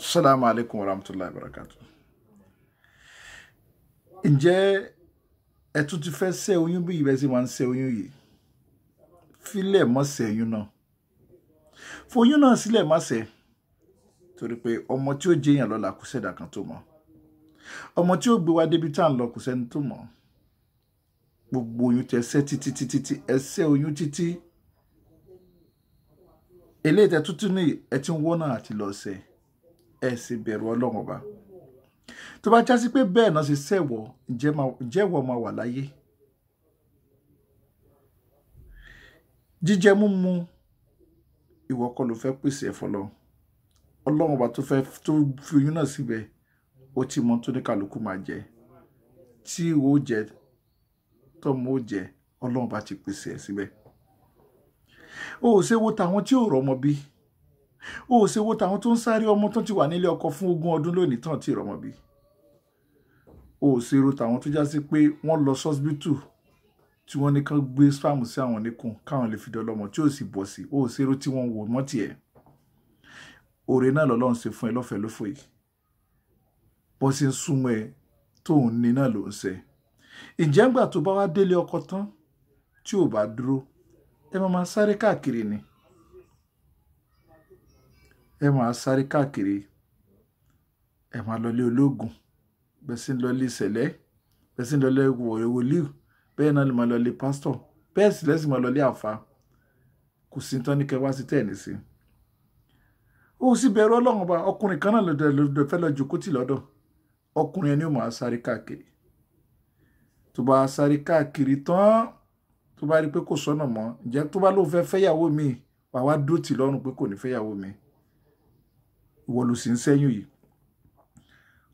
Assalamu alaikum warahmatullahi wabarakatuh. Ǹjẹ́ ẹ tún ti fẹ́ ṣẹ́ oyún bí ìbẹ́ sí máa ń ṣẹ́ oyún yìí? Fílẹ̀ mọ́ ṣẹ́ oyún náà. Foyún náà sílẹ̀ má ṣẹ́. Torí pé ọmọ tí ó jẹ́yàn lọ́la kò sẹ́dà kan tó mọ̀. Ọmọ tí ó gbé wa débi tá à ń lọ kò sẹ́ni tó mọ̀. Gbogbo oyún tẹ́ ṣẹ́ títí ẹ ṣẹ́ oyún títí. Eléyìí tẹ́ tuntun ní ẹ ti ń wọ́nà àti lọ ṣẹ́. Ẹ sì bẹ̀rù Ọlọ́run Ọba. Tó bá jásí pé bẹ́ẹ̀ náà ṣe ṣẹ̀wọ̀, ǹjẹ́ wọ́n máa wà láyé? Jíjẹ múmu ìwọ kọ́ ló fẹ́ pèsè ẹ̀ fọlọ́. Ọlọ́run Ọba tó fi oyún náà síbẹ̀, ó ti mọ tó ní kálukú máa jẹ. Tí ó jẹ, tọ́mọ ó jẹ, Ọlọ́run Ọba ti pèsè ẹ̀ síbẹ̀. Ó ṣe wo tàwọn tí ò rọ́mọ bí. Ó ṣe wo tàwọn tó ń sáré ọmọ tó ti wà nílé ọkọ fún 20 ọdún lónìí tán tí rọ́mọ bí. Ó ṣe ro tàwọn tó já sí pé wọ́n lọ sọ́sibítù tí wọ́n ní kán gbé spam sí àwọn níkùn káwọn lè fi dọ́lọ́mọ tí ó sì bọ̀ sí. Ó ṣe ro tí wọ́n wò mọ́ tiẹ̀. Oore náà lọ́lọ́run ṣe fún ẹ lọ́fẹ̀ẹ́ lófò yìí. Bó ṣe ń súnmọ́ ẹ tó ń ní náà ló ń ṣe. Ǹjẹ́ ńgbà tó bá wá délé ọkọ tán tí ò bá dúró, ẹ máa sáré káàkiri ni. Ẹ máa sáré káàkiri. Ẹ máa lọlé ológun. Bẹ́ẹ̀ sì ń lọlé ìṣẹ̀lẹ̀. Bẹ́ẹ̀ sì ń lọlé wòlíì. Bẹ́ẹ̀ náà lè máa lọlé pásítọ̀. Bẹ́ẹ̀ sì lẹ́sìn máa lọlé àfà. Kò sí tán ní kẹwàá sí tẹ́ẹ̀ ní sí. Ó sì bẹ̀rù Ọlọ́run Ọba. Ọkùnrin kan náà ló fẹ́ lọ jókòó tì lọ́dọ̀. Ọkùnrin ẹni ó máa sáré káàkiri. Tó bá sáré káàkiri tán, tó bá rí pé kò sọ́nà mọ́, ǹjẹ́ tó bá lóun fẹ́ fẹ́yàwó mi, wà wá dó tì lọ́rùn pé kò ní fẹ́yàwó mi. Ìwọ ló sì ń ṣẹ́yún yìí.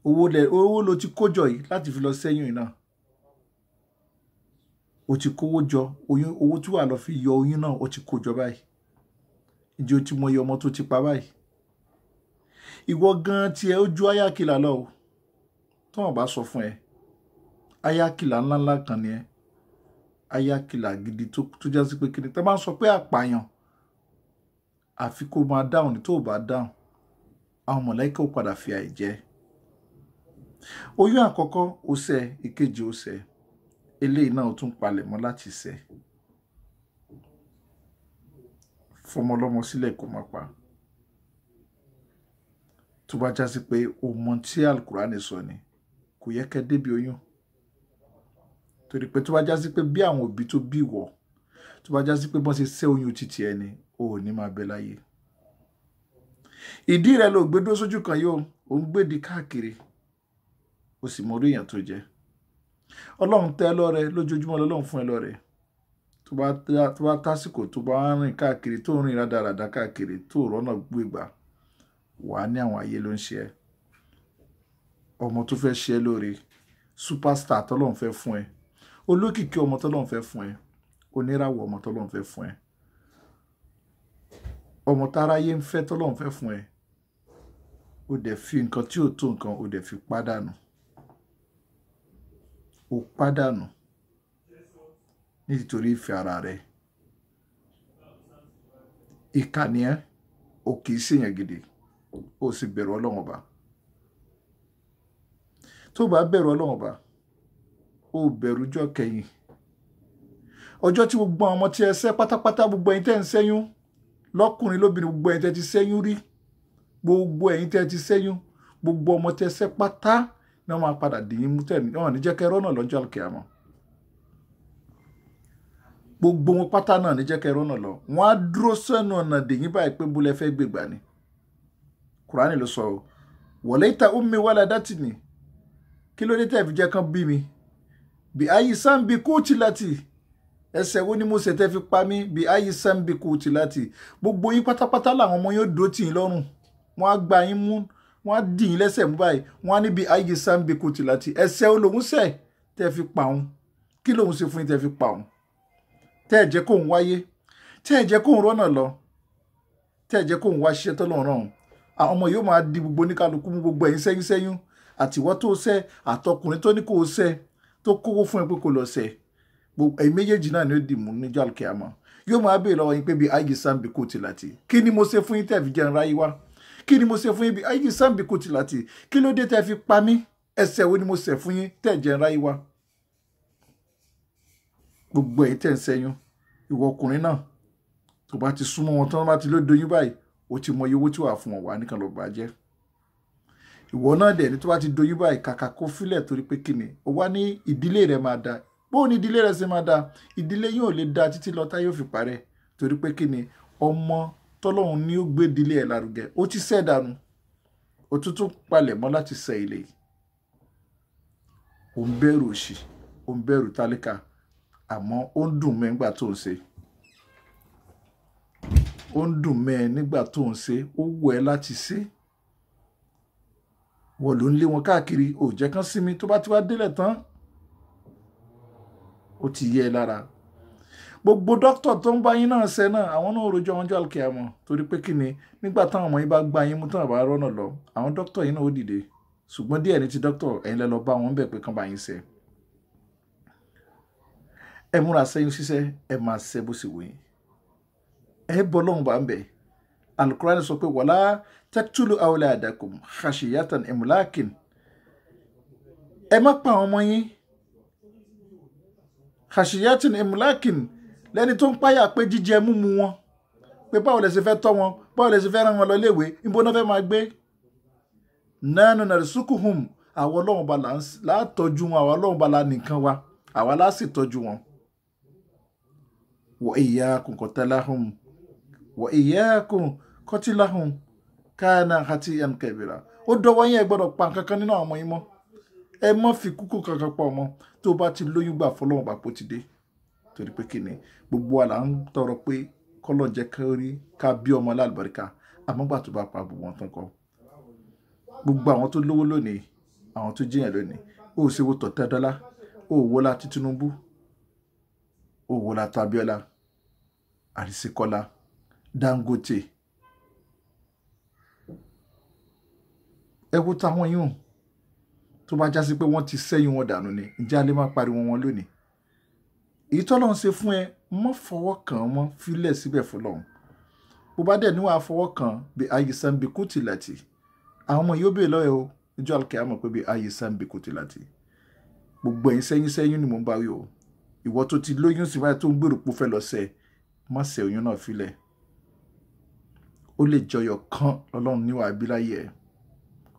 Owó ló ti kójọ yìí láti fi lọ ṣẹ́yún yìí náà. O ti kówó jọ, owó tí wà lọ fi yọ oyún náà, o ti kójọ báyìí. Ǹjẹ́ o ti mọ iye ọmọ tó ti pa báyìí? Ìwọ gan tiẹ̀ ó ju ayákìlà lọ o. Tó wọn bá sọ fún ẹ, ayákìlà ńláńlá kan ni ẹ. Ayákìlà gidi tó já sí pé kíni. Tẹ́ bá ń sọ pé àpàyàn, àfi kó máa dáhùn ní tó bá dáhùn. Àwọn mọ̀lẹ́kà ó padà fi àìjẹ́. Oyún àkọ́kọ́ ó ṣẹ́, ìkejì ó ṣẹ́. Eléyìí náà ó tún palẹ̀ mọ́ láti ṣẹ́. Fọmọlọ́mọ sílẹ̀ kó má pa. Tó bá jásí pé o mọ̀ tí Al-Qur'ani sọ ni, kò yẹ kẹ́ débi oyún. Torí pé tó bá jásí pé bí àwọn òbí tó bí wọ̀, tó bá jásí pé bọ́n ṣe ṣẹ́ oyún títí ẹni, o ò ní máa bẹ láyé. Ìdí rẹ̀ ló gbé dó sójú kan yóò, ó ń gbèdì káàkiri. O sì mọ orí èèyàn tó jẹ́. Ọlọ́run tẹ́ lọ́rẹ lójoojúmọ́ lọ́lọ́run fún ẹ lọ́rẹ. Tó bá tásìkò tó bá rìn káàkiri tó rìn rádaràdá káàkiri tó rọ́nà gbégbà, wà ní àwọn ayé ló ń ṣe ẹ. Ọmọ tó fẹ́ ṣe ẹ lóore, superstar tọ́lọ́run fẹ́ fún ẹ. Olókìkí ọmọ tọ́lọ́run fẹ́ fún ẹ. Oníràwọ̀ ọmọ tọ́lọ́run fẹ́ fún ẹ. Ọmọ táráyé ń fẹ́ tọ́lọ́run fẹ́ fún ẹ. O dẹ̀ fi nǹkan tí ò tó nǹkan, o dẹ̀ fi pàdánù. O pàdánù nítorí ìfẹ́ ara rẹ̀. Ìkànnì ẹ, o kì í ṣèyàn gidi. O sì bẹ̀rù Ọlọ́run Ọba. Tó bá bẹ̀rù Ọlọ́run Ọba, o bẹ̀rù ọjọ́ kẹyìn. Ọjọ́ tí gbogbo àwọn ọmọ tí ẹ ṣẹ́ pátápátá, gbogbo ẹ̀yin tẹ́ ń ṣẹ́yún, lọ́kùnrin lóbìnrin, gbogbo ẹ̀yin tẹ́ ti ṣẹ́yún rí, gbogbo ẹ̀yin tẹ́ ti ṣẹ́yún, gbogbo ọmọ tẹ́ ṣẹ́ pátá náà máa padà dìyín mú tẹ̀ náà ní jẹ́ kẹ́ rọ́nà lọ́jọ́ àlùkìyámà. Gbogbo wọn pátá náà ní jẹ́ kẹ́ rọ́nà lọ. Wọ́n á dúró sẹ́nu ọ̀nà dìyín báyìí pé bó lẹ fẹ́ gbégbá ni. Kùránì ló sọ o. Walaita ummi waladatni. Kí ló dé tẹ́ fi jẹ́ kán bí mi? Bí ayé sáǹbì kúùtì láti. Ẹ̀ṣẹ̀ wo ni mo ṣẹ̀ tẹ́ fi pa mí? Bí ayé sáǹbì kúùtì láti. Gbogbo yín pátápátá làwọn ọmọ yóò dó tì yín lọ́rùn. Wọ́n á gba yín mú, wọ́n á dì yín lẹ́sẹ̀ mú báyìí. Wọ́n á ní bí ayé sáǹbì kúùtì láti. Ẹ̀ṣẹ̀ wo lòun ṣẹ̀ tẹ́ fi pa òun? Kí lòun ṣe fún yín tẹ́ fi pa òun? Tẹ́ ẹ̀ jẹ́ kóun wáyé. Tẹ́ ẹ̀ jẹ́ kóun rọ́nà lọ. Tẹ́ ẹ̀ jẹ́ kóun wá ṣiṣẹ́ tọ́lọ́run rán. Àwọn ọmọ yóò máa di gbogbo oníkálukú mú gbogbo ẹ̀yin sẹ́yún àtiwọ́ tó ṣẹ́ àtọkùnrin tó ní kó ṣẹ́ tó kówó fún ẹ pé kó lọ ṣẹ́. Ẹ̀yin méjèèjì náà ni ó dì mú níjọ́ àlùkìyámà. Yóò máa béèrè lọ́wọ́ yín pé bí ayé sáǹbì kò ti láti. Kí ni mo ṣe fún yín tẹ́ fi jẹun ráyé wá? kí ni mo ṣe fún yín bí ayé sáǹbì kò ti láti kí ló dé tẹ́ fi pa mí ẹ̀ṣẹ̀ wo ni mo ṣẹ̀ fún yín tẹ́ jẹ́ ráyé wa. Gbogbo ẹ̀yin tẹ́ ń ṣẹ́yún ìwọ ọkùnrin náà tó bá ti súnmọ́ wọn tán bá ti ló doyún báyìí ó ti mọ iye owó tí wàá fún wọn wà nìkan ló bàjẹ́. Ìwọ náà dẹ̀ ní tó bá ti doyún báyìí kàkà kó fílẹ̀ torí pé kí ni ó wá ní ìdílé rẹ̀ máa da bó ní ìdílé rẹ̀ ṣe máa da ìdílé yóò lè da títí lọ tá yóò fi parẹ́ torí pé kí ni ọmọ tọ́lọ́run ní ó gbé ìdílé ẹ̀ lárugẹ ó ti ṣẹ́ dànù ó tún palẹ̀ mọ́ láti ṣẹ́ ilé yìí. Ó ń bẹ̀rù òṣì ó ń bẹ̀rù tálíkà àmọ́ ó ń dùn mẹ́ nígbà tó ń ṣe ó ń dùn mẹ́ nígbà tó ń ṣe ó wù ẹ́ láti ṣe wọ́n ló ń lé wọn káàkiri ò jẹ́ kán sinmi tó bá ti wá délẹ̀ tán ó ti yẹ ẹ lára. Gbogbo dókítà tó ń bá yín náà ṣe náà àwọn náà rojọ́ wọn jọ́ àlùkìyámọ̀ torí pé kí ni nígbà táwọn ọmọ yín bá gba yín mú tán àbá rọ́nà lọ àwọn dókítà yín náà ó dìde ṣùgbọ́n díẹ̀ ní ti dókítà ẹ̀yin lẹ lọ bá wọn bẹ̀ pé kán bá yín ṣe. Ẹ múra sẹ́yìn ṣiṣẹ́ ẹ máa ṣe bó ṣe wù yín ẹ bọ́ lọ́hùn bá ń bẹ̀. Al-Qur'an sọ pé wala taqtulu awladakum khashiyatan imlakin ẹ má pa àwọn ọmọ yín khashiyatan imlakin lẹ́ni tó ń páyà pé jíjẹ múmu wọn pé báwo lẹ ṣe fẹ́ tọ́ wọn báwo lẹ ṣe fẹ́ rán wọn lọ léèwé níbo náà fẹ́ máa gbé. Nahnu narzuquhum àwọn ọlọ́run bá látọ́jú wọn àwọn ọlọ́run bá la nìkan wa àwa lá sì tọ́jú wọn. Wa iyyakum qatalahum wa iyyakum qatilahum kana khati'an kabira ó dọwọ́ yín ẹ gbọ́dọ̀ pa kankan nínú àwọn ọmọ yín mọ́ ẹ má fi kúkú kankan pa ọmọ tó bá ti lóyún gbà fọlọ́run bá pò ti dé torí pé kí ni gbogbo wa là ń tọrọ pé kọ́lọ̀ jẹ́ ká bí ọmọ alálùbáríkà àmọ́ gbà tó bá pa gbogbo wọn tán kọ́. Gbogbo àwọn tó lówó lónìí àwọn tó jíyàn lónìí ó ṣe wo Tọ̀tẹ́dọ́lá ó wó la ti Tinubu ó wó la tó Abíọ́lá Àrísíkọ́lá Dangote ẹ wo táwọn yìí tó bá jásí pé wọ́n ti sẹ́yìn wọn dànù ni ǹjẹ́ a lè má pariwo wọn lónìí. Èyí tọ́lọ́run ṣe fún ẹ mọ́ fọwọ́ kàn mọ́ fílẹ̀ síbẹ̀ fọlọ́run bó bá dẹ̀ níwàá fọwọ́ kàn bí ayé sanbi kú ti láti àwọn ọmọ yóò bèè lọ́yẹ̀ o ìjọ àlùkìyámọ̀ pé bí ayé sanbi kú ti láti gbogbo ẹ̀yin sẹ́yìn ni mò ń bá wí o ìwọ tó ti lóyún sí báyìí tó ń gbèrò pé ó fẹ́ lọ sẹ́ má ṣe oyún náà fílẹ̀ ó lè jọyọ̀ kan ọlọ́run níwàá bí láyé ẹ̀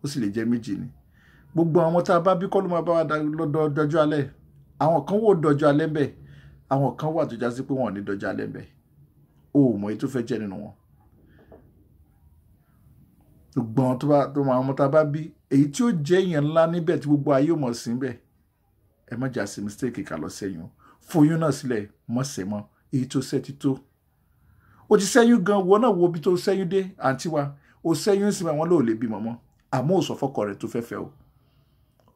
ó sì lè jẹ́ méjì ni. Gbogbo àwọn tá a bá bí kọ́ ló máa bá wa dọjọ́ alẹ́ àwọn kan wò dọjọ́ alẹ́ bẹ́ẹ̀ àwọn kan wà tó já sí pé wọn ò ní dọjọ́ alẹ́ bẹ́ẹ̀ o ò mọ̀ èyí tó fẹ́ jẹ́ nínú wọn. Gbogbo àwọn tó máa ọmọ tá a bá bí èyí tí ó jẹ́ èèyàn ńlá níbẹ̀ tí gbogbo ayé ò mọ̀ sí níbẹ̀ ẹ má jà sí mistake kà lọ sẹ́yìn o foyún náà sílẹ̀ mọ́ sẹ́ mọ́ èyí tó sẹ́ ti tó. O ti sẹ́yún gan wọ́n náà wo ibi tó sẹ́yún dé àǹtí wa o sẹ́yún sí wọn lóò lè bímọ mọ́ àmọ́ ò sọ fọ́kọ rẹ̀ tó fẹ́ fẹ́ o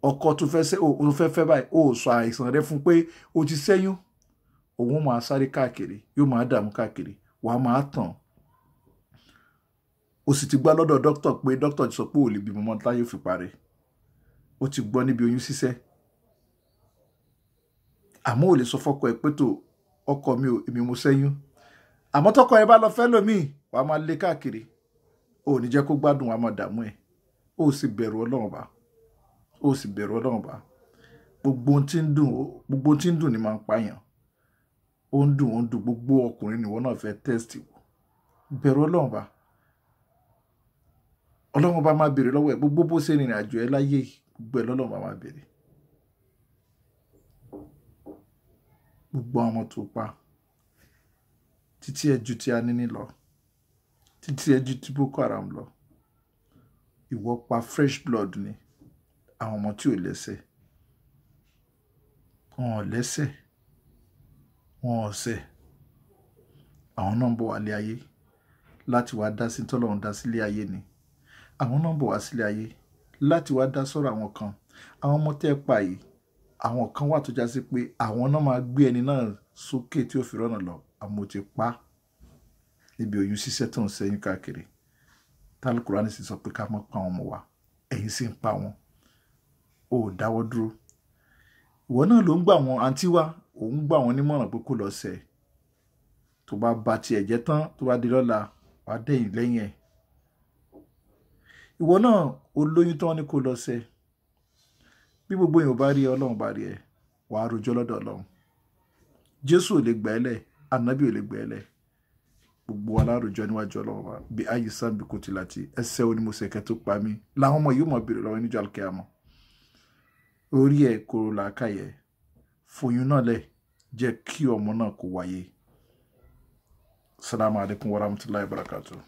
ọkọ tó fẹ́ fẹ́ báyìí ó sọ àìsàn rẹ fún pé o ti sẹ́yún òun máa sáré káàkiri yóò máa dààmú káàkiri wàá máa tàn o sì ti gbá lọ́dọ̀ dókítà pé dókítà ti sọ pé ò lè bímọ mọ́ táyé fi parẹ́ o ti gbọ́ níbi oyún ṣíṣẹ́ àmọ́ ò lè sọ fọ́kọ ẹ pé tó ọkọ mi ò èmi mo sẹ́yún àmọ́ tọkọ ẹ bá lọ fẹ́ lòmíì wàá máa lé káàkiri ò ní jẹ́ kó gbádùn wàá máa dààmú ẹ̀ ó sì bẹ̀rù Ọlọ́run bá ó sì bẹ̀rù Ọlọ́run bá gbogbo ohun tí ń dùn ni máa ń pààyàn ó ń dùn gbogbo ọkùnrin nìwọ náà fẹ́ tẹ́sítì wò bẹ̀rù Ọlọ́run bá Ọlọ́run bá máa béèrè lọ́wọ́ ẹ̀ gbogbo bó ṣe rìnrìn àjò ẹ láyé gbogbo ẹ̀ lọ́lọ́run bá máa béèrè gbogbo àwọn tó pa títí ẹ ju ti Anini lọ títí ẹ ju ti Boko Haram lọ ìwọ pa fresh blood ni àwọn ọmọ tí ò lẹ́ṣẹ̀ wọn ò lẹ́ṣẹ̀ wọn ò ṣẹ̀ àwọn náà ń bọ̀ wálé ayé láti wá dá sí tọ́lọ́run dá sílé ayé ni àwọn náà ń bọ̀ wá sílé ayé láti wá dá sọ̀rọ̀ àwọn kan àwọn ọmọ tẹ́ ẹ pa yìí àwọn kan wà tó já sí pé àwọn náà máa gbé ẹni náà sókè tí ó fi rọ́nà lọ àmọ́ ti pa níbi oyún ṣíṣẹ́ tó ń sẹ́yìn káàkiri Al-Qur'ani sì sọ pé ká má pa àwọn ọmọ wa ẹ̀yin sì ń pa wọn ó dáwọ́ dúró ìwọ náà ló ń gbà wọn àǹtí wa ò ń gbà wọn nímọ̀ràn pé kó lọ sẹ̀ tó bá ba tiẹ̀ jẹ́ tán tó bá di lọ́la wàá dẹ̀yìn lẹ́yìn ẹ̀ ìwọ náà olóyún tán ní kó lọ ṣe bí gbogbo èèyàn bá rí Ọlọ́run bá rí ẹ wàá rojọ́ lọ́dọ̀ Ọlọ́run. Jésù ò lè gbà ẹ́ lẹ̀, ànábì ò lè gbà ẹ́ lẹ̀, gbogbo alárojọ́ níwájú Ọlọ́run wa bí ayé sábì kò ti láti ẹsẹ̀ onímọ̀sẹ̀kẹ́ tó pa mí làwọn ọmọ yìí mọ̀ bèrè lọ́wọ́ níjọ́ àlùkìyámà. Orí ẹ̀ kòrò làákàyè fòyún náà lẹ̀ jẹ́ kí ọmọ náà kó wáyé. Assalamu alaikum warahmatullahi wabarakatuh.